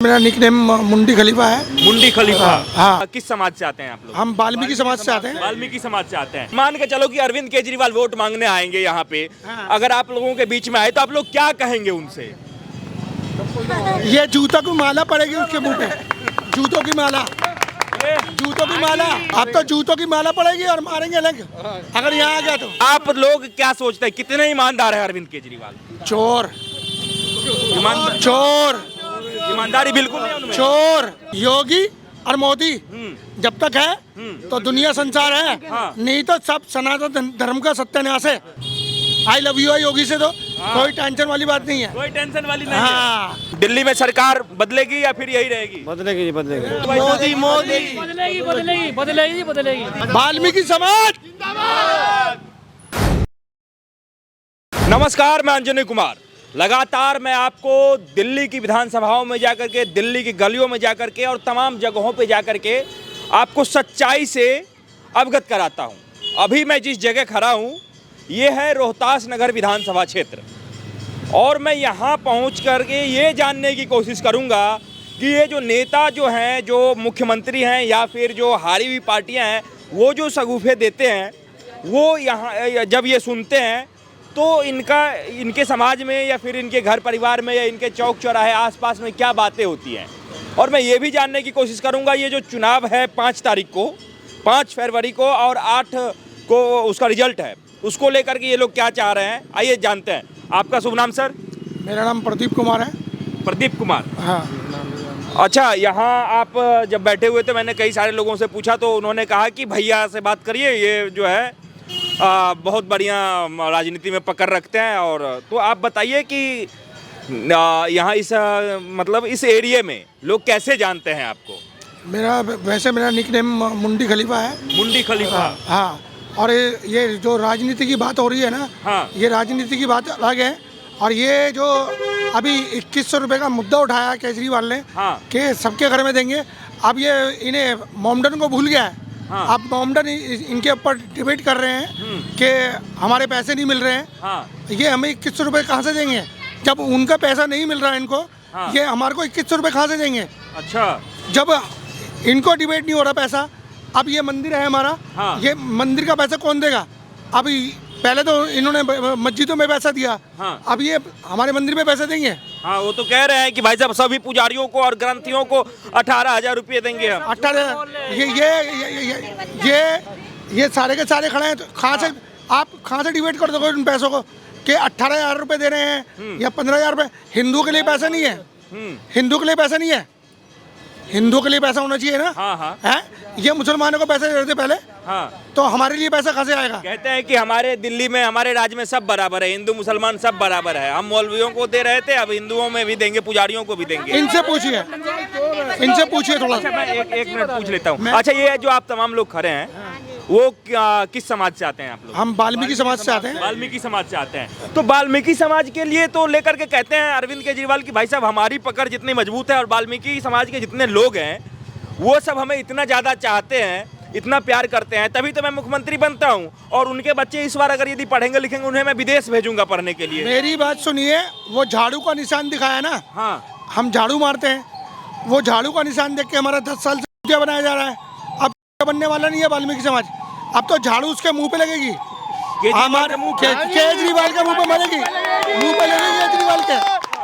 मेरा निकनेम मुंडी खलीफा है। मुंडी खलीफा। हाँ। किस समाज से आते हैं आप लोग? हम वाल्मीकि समाज से आते हैं। वाल्मीकि समाज से आते हैं। मान के चलो कि अरविंद केजरीवाल वोट मांगने आएंगे यहाँ पे, हाँ। अगर आप लोगों के बीच में आए तो आप लोग क्या कहेंगे उनसे? ये जूतों की माला पड़ेगी उसके मुंह पे, जूतों की माला, जूतों की माला। अब तो जूतों की माला पड़ेगी और मारेंगे अलग अगर यहाँ आ गया तो। आप लोग क्या सोचते हैं, कितने ईमानदार है अरविंद केजरीवाल? चोर, ईमानदार, चोर, ईमानदारी बिल्कुल नहीं है उनमें। चोर। योगी और मोदी जब तक है तो दुनिया संसार है, हाँ। नहीं तो सब सनातन धर्म का सत्यानाश है। आई लव यू योगी से तो कोई टेंशन वाली बात नहीं है। कोई टेंशन वाली नहीं हाँ। है। दिल्ली में सरकार बदलेगी या फिर यही रहेगी? बदलेगी जी, बदलेगी। मोदी मोदी बदलेगी बदलेगी बदलेगी बदलेगी। वाल्मीकि समाज। नमस्कार, मैं अंजनी कुमार। लगातार मैं आपको दिल्ली की विधानसभाओं में जाकर के, दिल्ली की गलियों में जाकर के और तमाम जगहों पे जाकर के आपको सच्चाई से अवगत कराता हूं। अभी मैं जिस जगह खड़ा हूं ये है रोहतास नगर विधानसभा क्षेत्र, और मैं यहां पहुंच करके ये जानने की कोशिश करूंगा कि ये जो नेता जो हैं, जो मुख्यमंत्री हैं या फिर जो हारी हुई पार्टियां हैं, वो जो शगुफे देते हैं, वो यहाँ जब ये सुनते हैं तो इनके समाज में या फिर इनके घर परिवार में या इनके चौक चौराहे आसपास में क्या बातें होती हैं। और मैं ये भी जानने की कोशिश करूंगा ये जो चुनाव है 5 तारीख को, 5 फरवरी को और 8 को उसका रिजल्ट है, उसको लेकर के ये लोग क्या चाह रहे हैं, आइए जानते हैं। आपका शुभ नाम सर? मेरा नाम प्रदीप कुमार है। प्रदीप कुमार। हाँ। अच्छा, यहाँ आप जब बैठे हुए थे मैंने कई सारे लोगों से पूछा तो उन्होंने कहा कि भैया से बात करिए, ये जो है बहुत बढ़िया राजनीति में पकड़ रखते हैं। और तो आप बताइए कि यहाँ इस मतलब इस एरिया में लोग कैसे जानते हैं आपको? मेरा निकनेम मुंडी खलीफा है। मुंडी खलीफा। हाँ। और ये जो राजनीति की बात हो रही है ना, हाँ। ये राजनीति की बात अलग है। और ये जो अभी 2100 रुपये का मुद्दा उठाया केजरीवाल ने, हाँ। कि सबके घर में देंगे, अब ये इन्हें मोमडन को भूल गया है। हाँ। अब मोमडन इनके ऊपर डिबेट कर रहे हैं कि हमारे पैसे नहीं मिल रहे हैं। हाँ। ये हमें 2100 रुपये कहाँ से देंगे जब उनका पैसा नहीं मिल रहा है इनको। हाँ। ये हमारे को 2100 रुपये कहाँ से देंगे अच्छा, जब इनको डिबेट नहीं हो रहा पैसा। अब ये मंदिर है हमारा। हाँ। ये मंदिर का पैसा कौन देगा? अभी पहले तो इन्होंने मस्जिदों में पैसा दिया। हाँ। अब ये हमारे मंदिर में पैसे देंगे। हाँ, वो तो कह रहे हैं कि भाई साहब सभी पुजारियों को और ग्रंथियों को 18,000 रुपये देंगे हम। 18 ये सारे के सारे खड़े हैं, तो कहाँ से डिबेट कर दोगे उन पैसों को कि 18,000 रुपये दे रहे हैं या 15,000 रुपये? हिंदू के लिए पैसा नहीं है, हिंदू के लिए पैसा नहीं है, हिंदू के लिए पैसा होना चाहिए ना। हाँ, हाँ। है ये मुसलमानों को पैसे दे रहे थे पहले, हाँ। तो हमारे लिए पैसा कहाँ से आएगा? कहते हैं कि हमारे दिल्ली में, हमारे राज्य में सब बराबर है, हिंदू मुसलमान सब बराबर है। हम मौलवियों को दे रहे थे, अब हिंदुओं में भी देंगे, पुजारियों को भी देंगे। इनसे पूछिए थोड़ा सा। मैं एक मिनट पूछ लेता हूँ। अच्छा, ये जो आप तमाम लोग खड़े हैं वो किस समाज से आते हैं आप लोग? हम वाल्मीकि समाज से आते हैं। वाल्मीकि समाज से आते हैं। तो वाल्मीकि समाज के लिए तो लेकर के कहते हैं अरविंद केजरीवाल की भाई साहब हमारी पकड़ जितनी मजबूत है और वाल्मीकि समाज के जितने लोग हैं वो सब हमें इतना ज़्यादा चाहते हैं, इतना प्यार करते हैं, तभी तो मैं मुख्यमंत्री बनता हूँ। और उनके बच्चे इस बार अगर यदि पढ़ेंगे लिखेंगे उन्हें मैं विदेश भेजूंगा पढ़ने के लिए। मेरी बात सुनिए, वो झाड़ू का निशान दिखाया ना। हाँ। हम झाड़ू मारते हैं, वो झाड़ू का निशान देख के हमारा 10 साल से क्या बनाया जा रहा है। अब बनने वाला नहीं है वाल्मीकि समाज। अब तो झाड़ू उसके मुंह पे लगेगी, हमारे केजरीवाल के मुंह पे मरेगी, मुंह पे लगेगी केजरीवाल के,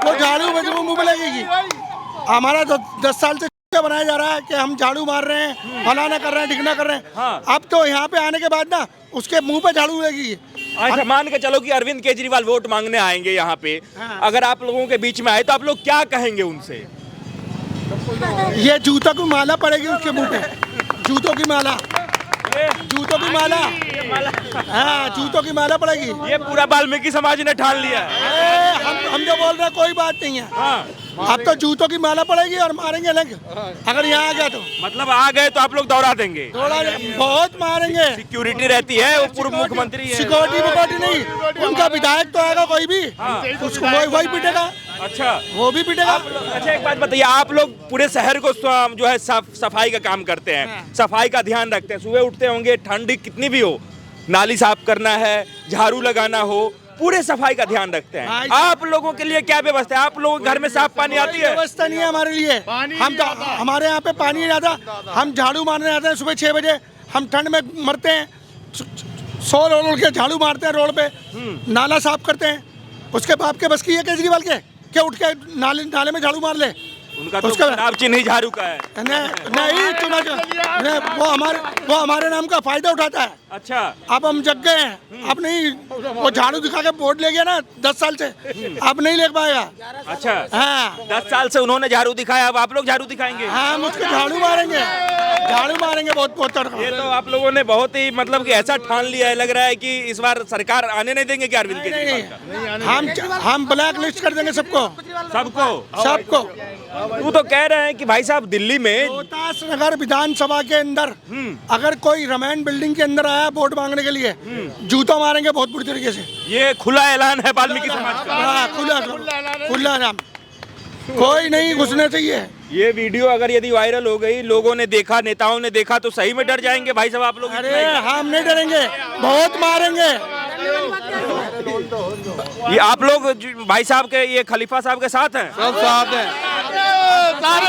वो झाड़ू मुंह पे लगेगी। हमारा 10 साल से बनाया जा रहा है कि हम झाड़ू मार रहे हैं, फलाना कर रहे हैं, ढिकना कर रहे हैं। हाँ। अब तो यहाँ पे आने के बाद ना उसके मुंह पे झाड़ू लगेगी। अच्छा, मान के चलो कि अरविंद केजरीवाल वोट मांगने आएंगे यहाँ पे, हाँ। अगर आप लोगों के बीच में आए तो आप लोग क्या कहेंगे उनसे? ये जूतों की माला पड़ेगी उसके मुंह पे, जूतों की माला, जूतों की माला। हाँ, जूतों की माला पड़ेगी। ये पूरा वाल्मीकि समाज ने ठान लिया है। हम जो बोल रहे हैं कोई बात नहीं है। हाँ। अब तो जूतों की माला पड़ेगी और मारेंगे अलग अगर यहाँ आ गया तो। मतलब आ गए तो आप लोग दौड़ा देंगे? थोड़ा बहुत मारेंगे। सिक्योरिटी रहती है, वो पूर्व मुख्यमंत्री है। सिक्योरिटी नहीं, उनका विधायक तो आएगा कोई भी, उसको वही पीटेगा। अच्छा, वो भी पीटेगा। अच्छा, एक बात बताइए, आप लोग पूरे शहर को जो है सफाई का काम करते हैं, सफाई का ध्यान रखते हैं, सुबह उठते होंगे ठंडी कितनी भी हो, नाली साफ करना है, झाड़ू लगाना हो, पूरे सफाई का ध्यान रखते हैं। आप लोगों के लिए क्या व्यवस्था है? आप लोगों के घर में साफ पानी आती है? व्यवस्था नहीं है हमारे लिए। हम तो हमारे यहाँ पे पानी नहीं आता। हम झाड़ू मारने जाते हैं सुबह 6 बजे। हम ठंड में मरते हैं, सो रोल के झाड़ू मारते हैं रोड पे, नाला साफ करते हैं। उसके बाप के बस की है केजरीवाल के क्या उठ के नाले में झाड़ू मार ले? उनका तो खराब चिन्ह ही झाड़ू का है। नहीं चुना नहीं, वो हमारे नाम का फायदा उठाता है। अच्छा, अब हम जग गए हैं। अब नहीं, वो झाड़ू दिखा के वोट ले गया ना 10 साल से, अब नहीं ले पाएगा। अच्छा, हाँ 10 साल से उन्होंने झाड़ू दिखाया, अब आप लोग झाड़ू दिखाएंगे? हाँ, हम उसको झाड़ू मारेंगे, झाड़ू मारेंगे बहुत बहुत तड़का। ये तो आप लोगों ने बहुत ही मतलब कि ऐसा ठान लिया है, लग रहा है कि इस बार सरकार आने नहीं देंगे क्या अरविंद केजरीवाल का? हम ब्लैक लिस्ट कर देंगे सबको। वो तो कह रहे हैं कि भाई साहब दिल्ली में रोहतास नगर विधानसभा के अंदर अगर कोई रमैन बिल्डिंग के अंदर आया वोट मांगने के लिए, जूता मारेंगे बहुत बुरी तरीके से। ये खुला ऐलान है वाल्मीकि समाज का। हाँ, खुला नाम, कोई नहीं घुसने चाहिए। ये वीडियो अगर यदि वायरल हो गई, लोगों ने देखा, नेताओं ने देखा, तो सही में डर जाएंगे भाई साहब आप लोग? अरे हम नहीं डरेंगे, बहुत मारेंगे। ये आप लोग भाई साहब के, ये खलीफा साहब के साथ हैं? सब साथ हैं, सारे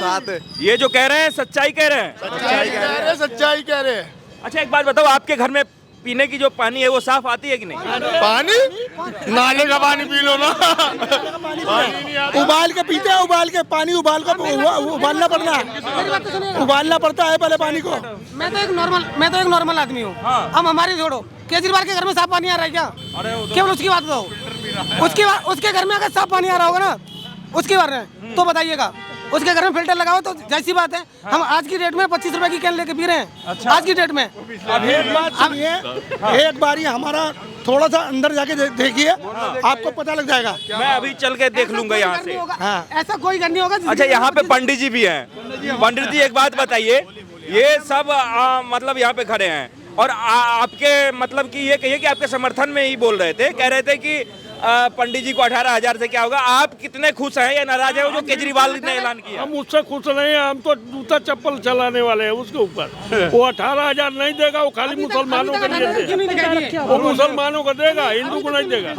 साथ हैं। ये जो कह रहे हैं सच्चाई कह रहे हैं? सच्चाई कह रहे हैं। अच्छा, एक बात बताओ, आपके घर में पीने की जो पानी है वो साफ आती है कि नहीं? पानी नाले का पानी पी लो ना। उबाल के पीते हैं, उबाल के पानी उबालना पड़ना है, उबालना पड़ता है पहले पानी को। मैं तो एक नॉर्मल आदमी हूँ। हम हमारी छोड़ो, केजरीवाल के घर में साफ पानी आ रहा है क्या? केवल उसकी बात बताओ। उसके घर में अगर साफ पानी आ रहा होगा ना, उसके बारे में तो बताइएगा। उसके घर में फिल्टर लगाओ तो जैसी बात है। हम आज की डेट में 25 रुपए की कैन लेके पी रहे हैं। अच्छा। आज की डेट में एक बात सुनिए, एक बार ही हमारा थोड़ा सा अंदर जाके देखिए, आपको पता लग जाएगा। मैं अभी चल के देख लूंगा यहाँ से। हाँ। ऐसा कोई घर नहीं होगा। अच्छा, यहाँ पे पंडित जी भी हैं। पंडित जी एक बात बताइए, ये सब मतलब यहाँ पे खड़े हैं और आपके मतलब कि ये कहिए कि आपके समर्थन में ही बोल रहे थे, कह रहे थे कि पंडित जी को 18,000 से क्या होगा। आप कितने खुश हैं या नाराज है वो जो केजरीवाल ने ऐलान किया? हम उससे खुश नहीं है, हम तो जूता चप्पल चलाने वाले हैं उसके ऊपर। वो 18,000 नहीं देगा, वो खाली मुसलमानों के लिए देगा। वो मुसलमानों को देगा, हिंदू को नहीं देगा।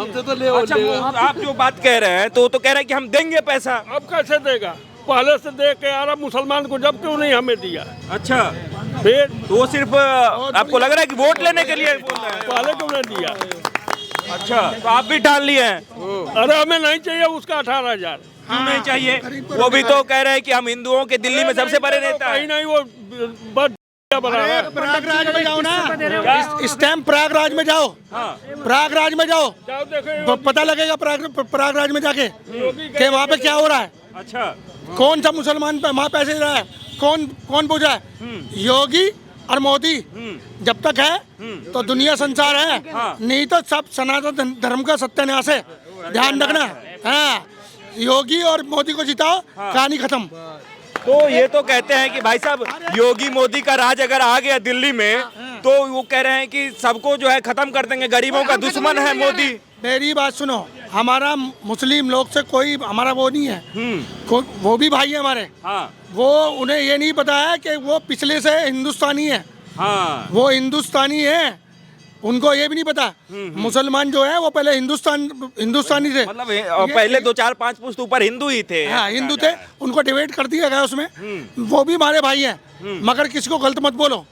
अच्छा, आप जो बात कह रहे हैं तो कह रहे हैं कि हम देंगे पैसा। अब कैसे देगा? पहले से दे के यार मुसलमान को जब क्यों नहीं हमें दिया? अच्छा, फिर तो वो सिर्फ आपको लग रहा है कि वोट लेने के लिए बोल रहे हैं? पहले क्यों नहीं दिया? अच्छा, तो आप भी डाल लिए हैं? अरे हमें नहीं चाहिए उसका 18,000। क्यों नहीं चाहिए? वो भी तो कह रहे हैं कि हम हिंदुओं के दिल्ली में सबसे बड़े नेता हैं। कहीं नहीं, वो बस प्रयागराज में जाओ ना, स्टैम्प प्रयागराज में जाओ। प्रयागराज में जाओ, पता लगेगा प्रयागराज में जाके कि वहाँ पे क्या हो रहा है। अच्छा, कौन सा मुसलमान वहाँ पैसे दे रहा है, कौन पूछ रहा है? योगी और मोदी जब तक है तो दुनिया संसार है, नहीं तो सब सनातन धर्म का सत्यानाश है। ध्यान रखना। हाँ, योगी और मोदी को जिताओ, कहानी खत्म। तो ये तो कहते हैं कि भाई साहब योगी मोदी का राज अगर आ गया दिल्ली में तो वो कह रहे हैं कि सबको जो है खत्म कर देंगे, गरीबों का दुश्मन है मोदी। मेरी बात सुनो, हमारा मुस्लिम लोग से कोई हमारा वो नहीं है, वो भी भाई है हमारे। हाँ। वो उन्हें ये नहीं पता है कि वो पिछले से हिंदुस्तानी है। हाँ। वो हिंदुस्तानी है, उनको ये भी नहीं पता। मुसलमान जो है वो पहले हिंदुस्तानी थे, मतलब पहले 2-4-5 पुश्त ऊपर हिंदू ही थे। हाँ, हिंदू थे, उनको डिवाइड कर दिया गया उसमें। वो भी हमारे भाई हैं, मगर किसी को गलत मत बोलो।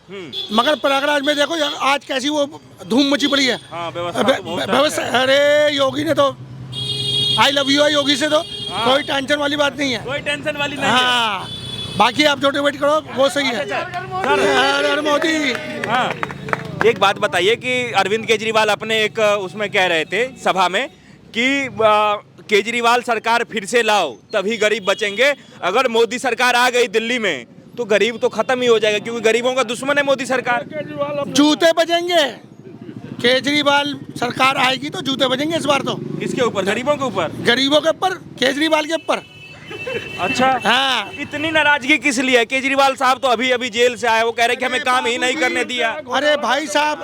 मगर प्रयागराज में देखो आज कैसी वो धूम मची पड़ी है। व्यवस्था, अरे योगी ने तो आई लव यू है योगी से, तो कोई टेंशन वाली बात नहीं है। कोई टेंशन वाली नहीं है। हाँ, बाकी आप जो डिवाइड करो वो सही है। अरे मोदी, हाँ, एक बात बताइए कि अरविंद केजरीवाल अपने एक उसमें कह रहे थे सभा में कि केजरीवाल सरकार फिर से लाओ तभी गरीब बचेंगे। अगर मोदी सरकार आ गई दिल्ली में तो गरीब तो खत्म ही हो जाएगा, क्योंकि गरीबों का दुश्मन है मोदी सरकार। जूते बजेंगे, केजरीवाल सरकार आएगी तो जूते बजेंगे इस बार तो। किसके ऊपर? गरीबों के ऊपर? गरीबों के ऊपर, केजरीवाल के ऊपर। अच्छा, हाँ। इतनी नाराजगी किस लिए? केजरीवाल साहब तो अभी अभी जेल से आए, वो कह रहे कि हमें काम ही नहीं करने दिया। अरे भाई साहब,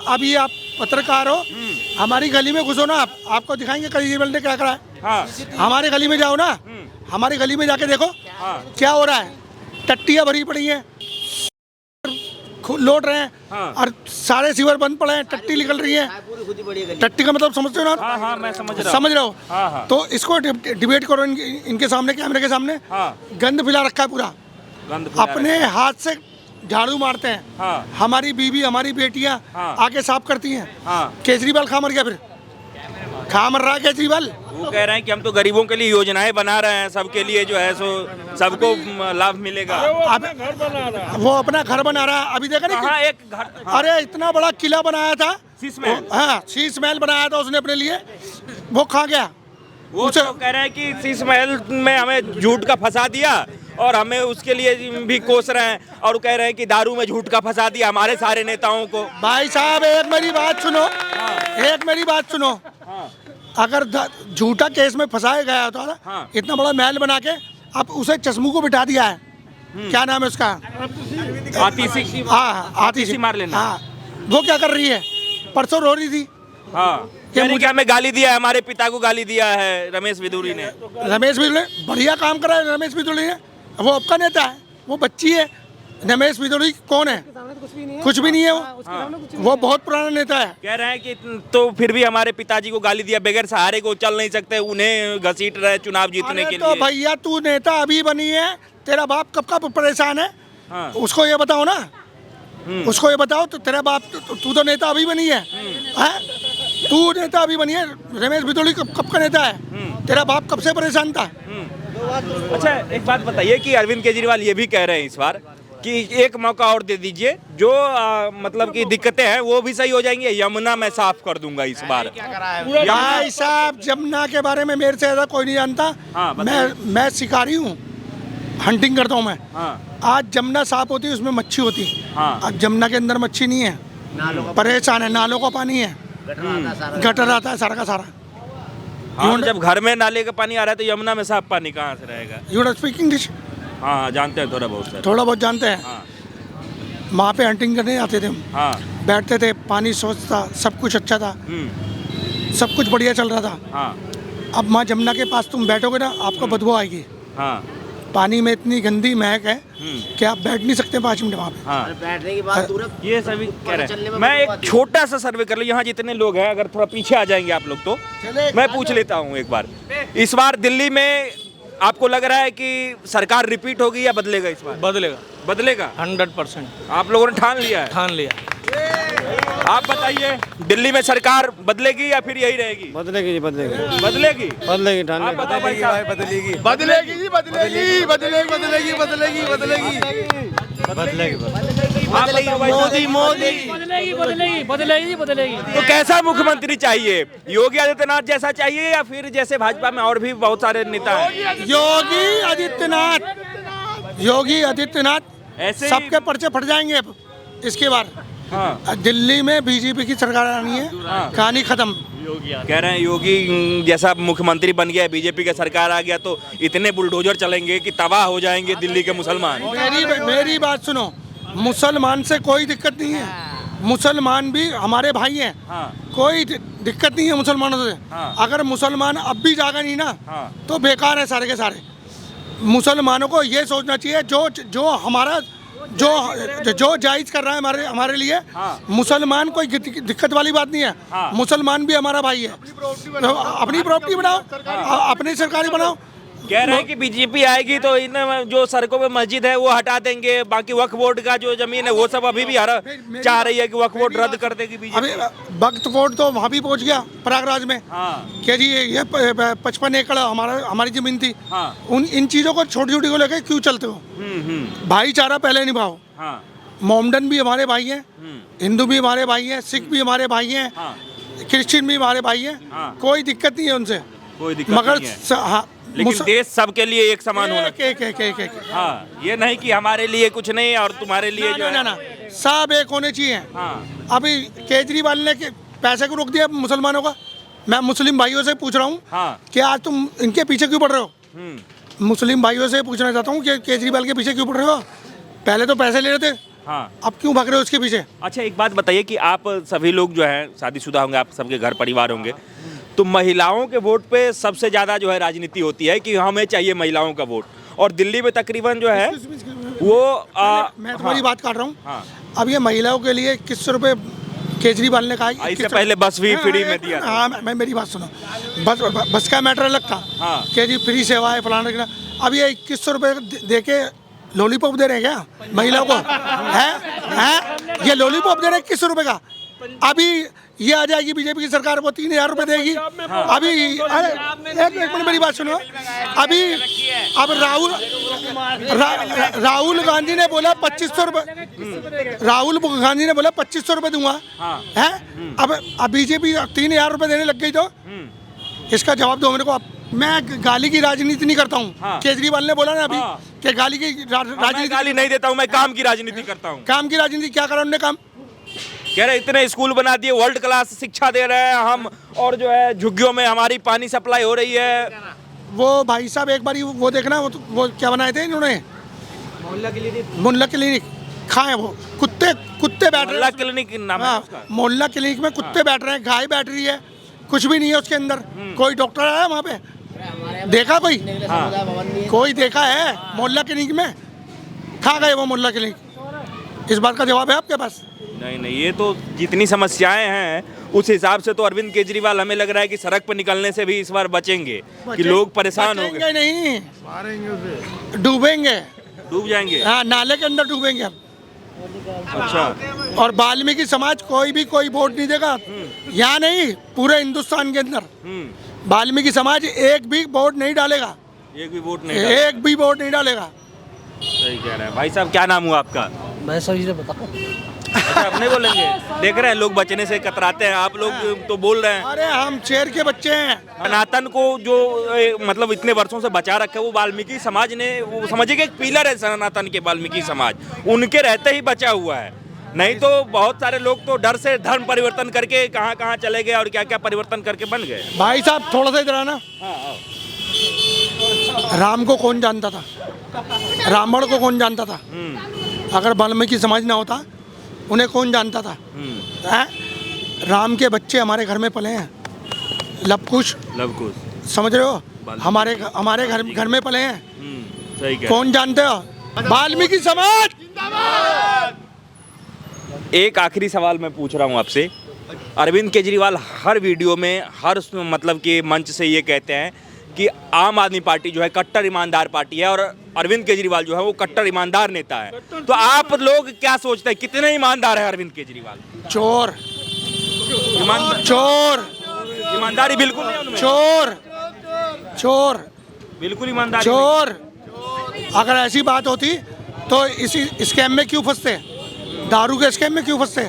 अभी आप पत्रकार हो, हमारी गली में घुसो ना, आपको दिखाएंगे केजरीवाल ने क्या करा है। हाँ। हमारे गली में जाओ ना, हमारी गली में जाके देखो क्या हो रहा है। टट्टियाँ भरी पड़ी हैं, लौट रहे हैं हाँ। और सारे सीवर बंद पड़े हैं, टट्टी निकल रही है। टट्टी का मतलब समझते हो ना आप? हाँ हाँ मैं समझ रहा हूँ। समझ रहे हो? हाँ, हाँ। तो इसको डिबेट करो इनके सामने, कैमरे के सामने। हाँ। गंद फैला रखा है पूरा, गंद फैला अपने हाथ से झाड़ू मारते हैं। हाँ। हमारी बीवी, हमारी बेटियां हाँ। आके साफ करती हैं। हाँ। केजरीवाल खा मर गया, फिर खा मर रहा है केजरीवाल। वो कह रहे हैं कि हम तो गरीबों के लिए योजनाएं बना रहे हैं, सबके लिए जो है सो सबको लाभ मिलेगा। वो अब अपना घर बना रहा है। वो अपना घर बना रहा है। अभी देखा हाँ नहीं? एक घर, हाँ, अरे इतना बड़ा किला बनाया था, शीश महल। हाँ शीश महल बनाया था उसने अपने लिए, वो खा गया। वो तो कह रहे हैं कि शीश महल में हमें झूठ का फंसा दिया और हमें उसके लिए भी कोस रहे हैं, और वो कह रहे हैं कि दारू में झूठ का फंसा दिया हमारे सारे नेताओं को। भाई साहब एक मेरी बात सुनो, एक मेरी बात सुनो। अगर झूठा केस में फंसाया गया होता ना, हाँ। इतना बड़ा महल बना के अब उसे चश्मू को बिठा दिया है। क्या नाम है उसका? आतिशी। हाँ आतिशी मार लेना। हाँ, वो क्या कर रही है? परसों रो रही थी। हाँ कह रही कि हमें गाली दिया है, हमारे पिता को गाली दिया है रमेश बिदूरी ने। रमेश बिदुड़ी ने बढ़िया काम करा है। रमेश बिदुड़ी ने, वो आपका नेता है, वो बच्ची है। रमेश बिदुड़ी कौन है? कुछ भी नहीं है वो बहुत पुराना नेता है। कह रहे हैं कि तो फिर भी हमारे पिताजी को गाली दिया, बगैर सहारे को चल नहीं सकते, उन्हें घसीट रहे चुनाव जीतने अरे के तो लिए। भैया तू नेता अभी बनी है, तेरा बाप कब का परेशान है? हाँ। उसको ये बताओ ना, उसको ये बताओ। तो तेरा बाप, तू तो नेता अभी बनी है, हैं? तू नेता अभी बनी है। रमेश बिदुड़ी कब का नेता है? तेरा बाप कब से परेशान था? अच्छा एक बात बताइए कि अरविंद केजरीवाल ये भी कह रहे हैं इस बार कि एक मौका और दे दीजिए, जो मतलब कि दिक्कतें हैं वो भी सही हो जाएंगी, यमुना मैं साफ कर दूंगा इस बार। भाई साहब जमुना के बारे में मेरे से ज्यादा कोई नहीं जानता। हाँ, बताइए। मैं शिकारी हूँ, हंटिंग करता हूँ मैं। हाँ। आज जमुना साफ होती है, उसमें मच्छी होती। हाँ। आज जमुना के अंदर मच्छी नहीं है, परेशान है। नालों का पानी है, गटर आता है सारा का सारा। हाँ, जब घर में नाले का पानी आ रहा है तो यमुना में साफ पानी कहाँ से रहेगा? You not speak English? हाँ जानते हैं थोड़ा बहुत सर। थोड़ा बहुत जानते हैं। हाँ। वहाँ पे हंटिंग करने जाते थे हम, हाँ। बैठते थे, पानी स्वच्छ था, सब कुछ अच्छा था, सब कुछ बढ़िया चल रहा था। हाँ। अब माँ जमुना के पास तुम बैठोगे ना, आपको बदबू आएगी। हाँ। पानी में इतनी गंदी महक है कि आप बैठ नहीं सकते 5 मिनट वहाँ पे। हाँ। बैठने की बात दूर है। ये सभी कह रहे हैं। मैं एक छोटा सा सर्वे कर लूँ, यहाँ जितने लोग हैं अगर थोड़ा पीछे आ जाएंगे आप लोग तो मैं पूछ लेता हूँ एक बार। इस बार दिल्ली में आपको लग रहा है कि सरकार रिपीट होगी या बदलेगा इस बार? बदलेगा बदलेगा 100%। आप लोगों ने ठान लिया है? ठान लिया। आप बताइए दिल्ली में सरकार बदलेगी या फिर यही रहेगी? बदलेगी जी, बदलेगी बदलेगी। बदलेगी आप बताओ भाई साहब। बदलेगी बदलेगी जी, बदलेगी बदलेगी बदलेगी बदलेगी बदलेगी आप बताओ भाई साहब। बदलेगी। तो कैसा मुख्यमंत्री चाहिए? योगी आदित्यनाथ जैसा चाहिए या फिर जैसे भाजपा में और भी बहुत सारे नेता हैं? योगी आदित्यनाथ ऐसे ही- सबके पर्चे फट जाएंगे अब इसके बाद। हाँ। दिल्ली में बीजेपी की सरकार आनी है, कहानी खत्म। कह रहे हैं योगी जैसा मुख्यमंत्री बन गया, बीजेपी का सरकार आ गया तो इतने बुलडोजर चलेंगे कि तबाह हो जाएंगे दिल्ली के मुसलमान। मेरी बात सुनो, मुसलमान से कोई दिक्कत नहीं है, मुसलमान भी हमारे भाई हैं। हाँ। कोई दिक्कत नहीं है मुसलमानों से। हाँ। अगर मुसलमान अब भी जागा नहीं ना, हाँ। तो बेकार है सारे के सारे। मुसलमानों को ये सोचना चाहिए जो हमारा जो जायज कर रहा है हमारे लिए। हाँ। मुसलमान कोई दिक्कत वाली बात नहीं है। हाँ। मुसलमान भी हमारा भाई है। तो अपनी प्रॉपर्टी बनाओ, अपनी सरकारी बनाओ। कह रहे हैं कि बीजेपी आएगी तो इन जो सड़कों पे मस्जिद है वो हटा देंगे, बाकी वक्फ बोर्ड का जो जमीन है वो सब अभी भी चाह रही है कि वक्फ बोर्ड रद्द कर देगी अभी बीजेपी। वक्फ बोर्ड तो वहाँ भी पहुँच गया प्रयागराज में। हाँ। क्या जी ये 55 एकड़ हमारी जमीन थी। हाँ। इन चीज़ों को छोटी छोटी को लेकर क्यों चलते हो? भाईचारा पहले निभाओ। हाँ। मोमडन भी हमारे भाई हैं, हिंदू भी हमारे भाई हैं, सिख भी हमारे भाई हैं, हाँ। क्रिश्चियन भी हमारे भाई हैं। हाँ। कोई दिक्कत नहीं है उनसे, कोई दिक्कत मगर नहीं है। हाँ, लेकिन देश सबके लिए एक समान होना एक हाँ, ये नहीं कि हमारे लिए कुछ नहीं और तुम्हारे लिए जो है ना सब एक होने चाहिए। हाँ। अभी केजरीवाल ने पैसे को रोक दिया मुसलमानों का। मैं मुस्लिम भाइयों से पूछ रहा हूँ हाँ। कि आज तुम इनके पीछे क्यों पड़ रहे हो? मुस्लिम भाइयों से पूछना चाहता हूँ कि केजरीवाल के पीछे क्यों पड़ रहे हो? पहले तो पैसे ले रहे थे, हाँ। अब क्यों भाग रहे हो उसके पीछे? अच्छा एक बात बताइए कि आप सभी लोग जो हैं शादीशुदा होंगे, आप सबके घर परिवार होंगे, तो महिलाओं के वोट पे सबसे ज़्यादा जो है राजनीति होती है कि हमें चाहिए महिलाओं का वोट, और दिल्ली में तकरीबन जो है वो मैं तुम्हारी बात काट रहा हूँ। हाँ। अब ये महिलाओं के लिए 2100 रुपये केजरीवाल ने कहा कि इससे 2100 पहले बस भी फ्री में दिया था। हाँ मैं मेरी बात सुनो, बस का मैटर अलग था हाँ। कि जी फ्री सेवा है फलाना ढिकाना। अब ये 2100 रुपये दे के लॉलीपॉप दे रहे हैं क्या महिलाओं को? है ये लॉलीपॉप दे रहे हैं 2100 रुपये का। अभी ये आ जाएगी बीजेपी की सरकार, वो 3000 रुपये देगी। अभी एक मिनट मेरी बात सुनो। अभी अब राहुल गांधी ने बोला 2500 रुपये, राहुल गांधी ने बोला 2500 रुपये दूंगा है। अब बीजेपी 3000 रुपये देने लग गई तो इसका जवाब दो मेरे को। मैं गाली की राजनीति नहीं करता हूँ। केजरीवाल ने बोला ना अभी कि गाली की राजनीति, गाली नहीं देता हूँ, मैं काम की राजनीति करता हूँ। काम की राजनीति क्या करा उन्होंने काम? कह रहे इतने स्कूल बना दिए, वर्ल्ड क्लास शिक्षा दे रहे हैं हम, और जो है झुग्गियों में हमारी पानी सप्लाई हो रही है। वो भाई साहब एक बार वो देखना, वो क्या बनाए थे इन्होंने, मोहल्ला क्लिनिक खाए वो कुत्ते बैठ रहे मोहल्ला क्लिनिक नाम है उसका। मोहल्ला क्लिनिक में कुत्ते बैठ रहे हैं, गाय बैठ रही है, कुछ भी नहीं है उसके अंदर। कोई डॉक्टर आया वहाँ पे? देखा कोई? कोई देखा है मोहल्ला क्लिनिक में? खा गए वो मोहल्ला क्लिनिक। इस बात का जवाब है आपके पास? नहीं, ये तो जितनी समस्याएं हैं उस हिसाब से तो अरविंद केजरीवाल हमें लग रहा है कि सड़क पर निकलने से भी इस बार बचेंगे कि लोग परेशान हो गए। नहीं, डूबेंगे, डूब जाएंगे। हाँ, नाले के अंदर डूबेंगे हम। अच्छा। और वाल्मीकि समाज कोई वोट नहीं देगा यहाँ नहीं, पूरे हिंदुस्तान के अंदर वाल्मीकि समाज एक भी वोट नहीं डालेगा। एक भी वोट नहीं डालेगा। सही कह रहे हैं भाई साहब। क्या नाम हुआ आपका? मैं सही से बताऊं? अच्छा, अपने बोलेंगे। देख रहे हैं लोग बचने से कतराते हैं, आप लोग तो बोल रहे हैं। अरे हम शेर के बच्चे हैं। सनातन को जो मतलब इतने वर्षों से बचा रखा है वो वाल्मीकि समाज ने, वो समझिए कि एक पिलर है सनातन के वाल्मीकि समाज, उनके रहते ही बचा हुआ है। नहीं तो बहुत सारे लोग तो डर से धर्म परिवर्तन करके कहाँ कहाँ चले गए और क्या क्या परिवर्तन करके बन गए। भाई साहब थोड़ा सा इधर आना। राम को कौन जानता था? रावण को कौन जानता था? अगर वाल्मीकि समाज ना होता उन्हें कौन जानता था? राम के बच्चे हमारे घर में पले हैं, लवकुश समझ रहे हो? हमारे घर में पले हैं। सही कह। कौन जानते हो? वाल्मीकि समाज। एक आखिरी सवाल मैं पूछ रहा हूँ आपसे। अरविंद केजरीवाल हर वीडियो में, हर मतलब कि मंच से ये कहते हैं कि आम आदमी पार्टी जो है कट्टर ईमानदार पार्टी है और अरविंद केजरीवाल जो है वो कट्टर ईमानदार नेता है। तो आप लोग क्या सोचते हैं, कितने ईमानदार है अरविंद केजरीवाल? चोर, ईमानदारी बिल्कुल नहीं उनमें। चोर बिल्कुल ईमानदारी। चोर। अगर ऐसी बात होती तो इसी स्कैम में क्यों फंसते? दारू के स्कैम में क्यों फंसते?